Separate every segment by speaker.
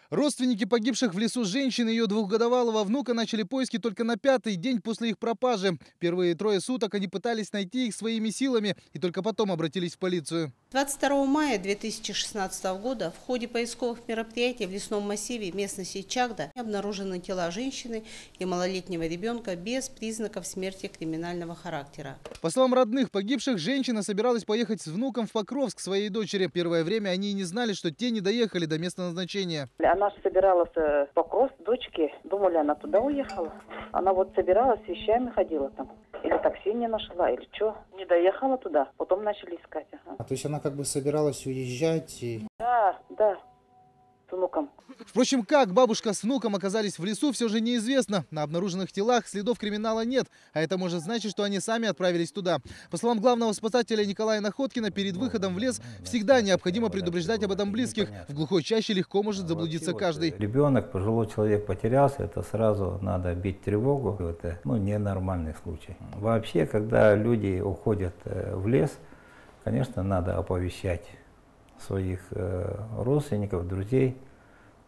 Speaker 1: Родственники погибших в лесу женщины и ее двухгодовалого внука начали поиски только на 5-й день после их пропажи. Первые 3 суток они пытались найти их своими силами и только потом обратились в полицию.
Speaker 2: 22 мая 2016 года в ходе поисковых мероприятий в лесном массиве местности Чагда обнаружены тела женщины и малолетнего ребенка без признаков смерти криминального характера.
Speaker 1: По словам родных погибших, женщина собиралась поехать с внуком в Покровск к своей дочери. Первое время они и не знали, что те не доехали до места назначения.
Speaker 3: Она собиралась в Покровск, дочки. Думали, она туда уехала. Она вот собиралась, с вещами ходила там. Или такси не нашла, или что. Не доехала туда. Потом начали искать. Ага.
Speaker 4: То есть она как бы собиралась уезжать?
Speaker 3: Да, с внуком.
Speaker 1: Впрочем, как бабушка с внуком оказались в лесу, все же неизвестно. На обнаруженных телах следов криминала нет, а это может значить, что они сами отправились туда. По словам главного спасателя Николая Находкина, перед выходом в лес всегда необходимо предупреждать об этом близких. В глухой чаще легко может заблудиться каждый.
Speaker 5: Ребенок, пожилой человек потерялся, это сразу надо бить тревогу. Это ненормальный случай. Вообще, когда люди уходят в лес, конечно, надо оповещать своих родственников, друзей,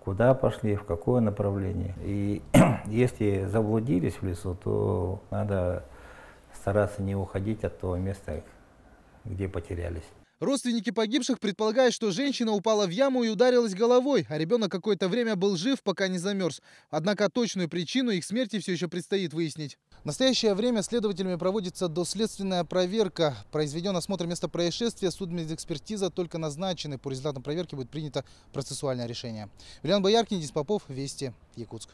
Speaker 5: куда пошли, в какое направление. И если заблудились в лесу, то надо стараться не уходить от того места, где потерялись.
Speaker 1: Родственники погибших предполагают, что женщина упала в яму и ударилась головой, а ребенок какое-то время был жив, пока не замерз. Однако точную причину их смерти все еще предстоит выяснить. В настоящее время следователями проводится доследственная проверка. Произведен осмотр места происшествия, судмедэкспертиза только назначены. По результатам проверки будет принято процессуальное решение. Юлиан Бояркин, Денис Попов, Вести, Якутск.